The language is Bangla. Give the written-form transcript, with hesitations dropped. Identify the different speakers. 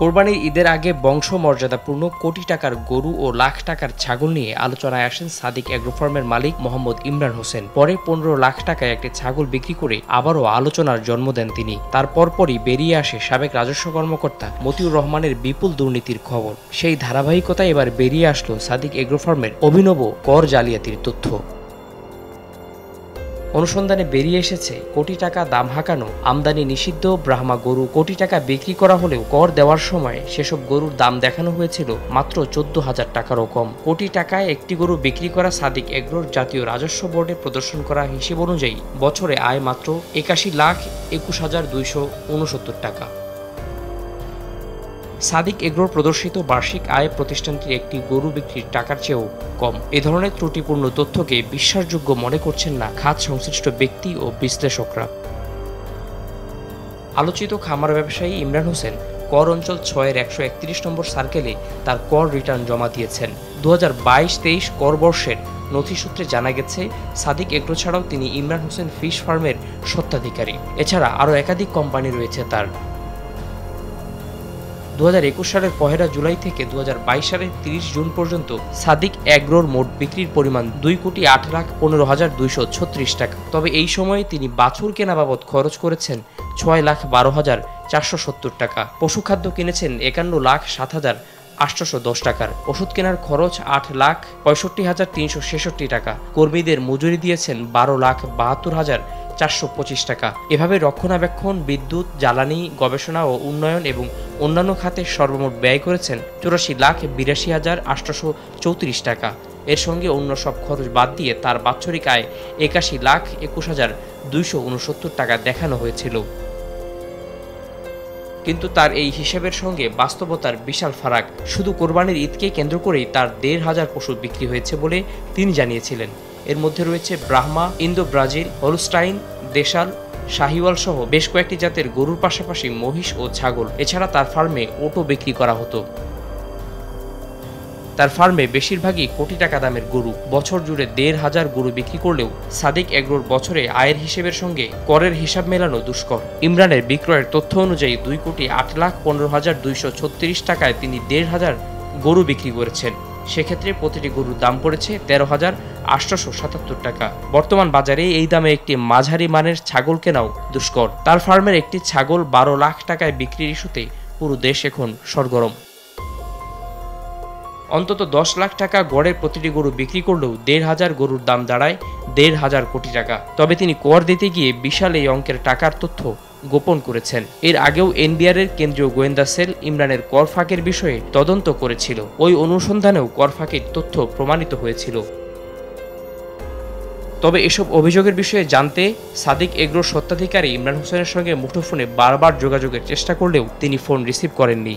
Speaker 1: কোরবানির ঈদের আগে বংশমর্যাদাপূর্ণ কোটি টাকার গরু ও লাখ টাকার ছাগল নিয়ে আলোচনায় আসেন সাদিক এগ্রো ফার্মের মালিক মোহাম্মদ ইমরান হোসেন। পরে 15 লাখ টাকায় একটি ছাগল বিক্রি করে আবারও আলোচনার জন্ম দেন তিনি। তার পরপরই বেরিয়ে আসে সাবেক রাজস্ব কর্মকর্তা মতিউর রহমানের বিপুল দুর্নীতির খবর। সেই ধারাবাহিকতায় এবার বেরিয়ে আসলো সাদিক এগ্রো ফার্মের অভিনব কর জালিয়াতির তথ্য। অনুসন্ধানে বেরিয়ে এসেছে কোটি টাকা দাম হাঁকানো আমদানি নিষিদ্ধ ব্রাহ্মা গরু কোটি টাকা বিক্রি করা হলেও কর দেওয়ার সময় সেসব গরুর দাম দেখানো হয়েছিল মাত্র 14,000 টাকারও কম। কোটি টাকায় একটি গরু বিক্রি করা সাদিক এগ্রোর জাতীয় রাজস্ব বোর্ডে প্রদর্শন করা হিসেব অনুযায়ী বছরে আয় মাত্র 81,21,269 টাকা। সাদিক এগ্রোর প্রদর্শিত বার্ষিক আয় প্রতিষ্ঠানটির একটি গরু বিক্রির টাকার চেয়েও কম। এ ধরনের ত্রুটিপূর্ণ তথ্যকে বিশ্বাসযোগ্য মনে করছেন না খাত সংশ্লিষ্ট ব্যক্তি ও বিশ্লেষকরা। আলোচিত খামার ব্যবসায়ী ইমরান হোসেন কর অঞ্চল 6-এর 131 নম্বর সার্কেলে তার কর রিটার্ন জমা দিয়েছেন। 2022-23 কর বর্ষের নথিসূত্রে জানা গেছে সাদিক এগ্রো ছাড়াও তিনি ইমরান হোসেন ফিশ ফার্মের স্বত্বাধিকারী। এছাড়া আরও একাধিক কোম্পানি রয়েছে তার। 2021 সালের 1 জুলাই থেকে 2022 সালের 30 জুন পর্যন্ত সাদিক এগ্রোর মোট বিক্রির পরিমাণ 2,08,15,236 টাকা। তবে এই সময়ে তিনি বাছুর কেনা বাবদ খরচ করেছেন 6,12,470 টাকা। পশুখাদ্য কিনেছেন 51,07,810 টাকার। ওষুধ কেনার খরচ 8,65,366 টাকা। কর্মীদের মজুরি দিয়েছেন 12,72,425 টাকা। এভাবে রক্ষণাবেক্ষণ, বিদ্যুৎ, জ্বালানি, গবেষণা ও উন্নয়ন এবং অন্যান্য খাতে সর্বমোট ব্যয় করেছেন 84,82,834 টাকা। এর সঙ্গে অন্য সব খরচ বাদ দিয়ে তার বাৎসরিক আয় 81,21,269 টাকা দেখানো হয়েছিল। কিন্তু তার এই হিসেবের সঙ্গে বাস্তবতার বিশাল ফারাক। শুধু কোরবানির ঈদকে কেন্দ্র করেই তার 1,500 পশু বিক্রি হয়েছে বলে তিনি জানিয়েছিলেন। এর মধ্যে রয়েছে ব্রাহ্মা, ইন্দো ব্রাজিল, হলস্টাইন, দেশাল, শাহিওয়াল সহ বেশ কয়েকটি জাতের গরুর পাশাপাশি মহিষ ও ছাগল। এছাড়া তার ফার্মে ওটও বিক্রি করা হতো। তার ফার্মে বেশিরভাগই কোটি টাকা দামের গরু। বছর জুড়ে 1,500 গরু বিক্রি করলেও সাদিক এগ্রোর বছরে আয়ের হিসেবের সঙ্গে করের হিসাব মেলানো দুষ্কর। ইমরানের বিক্রয়ের তথ্য অনুযায়ী 2,08,15,236 টাকায় তিনি 1,500 গরু বিক্রি করেছেন। সেক্ষেত্রে প্রতিটি গরুর দাম পড়েছে 13,877 টাকা। বর্তমান বাজারে এই দামে একটি মাঝারি মানের ছাগল কেনাও দুষ্কর। তার ফার্মের একটি ছাগল 12 লাখ টাকায় বিক্রির ইস্যুতে পুরো দেশ এখন সরগরম। অন্তত 10 লাখ টাকা গড়ে প্রতিটি গরু বিক্রি করলেও 1,500 গরুর দাম দাঁড়ায় 1,500 কোটি টাকা। তবে তিনি কর দিতে গিয়ে বিশাল এই অঙ্কের টাকার তথ্য গোপন করেছেন। এর আগেও এনবিআরের কেন্দ্রীয় গোয়েন্দা সেল ইমরানের কর ফাঁকের বিষয়ে তদন্ত করেছিল। ওই অনুসন্ধানেও কর ফাঁকের তথ্য প্রমাণিত হয়েছিল। তবে এসব অভিযোগের বিষয়ে জানতে সাদিক এগ্রোর স্বত্বাধিকারী ইমরান হোসেনের সঙ্গে মুঠোফোনে বারবার যোগাযোগের চেষ্টা করলেও তিনি ফোন রিসিভ করেননি।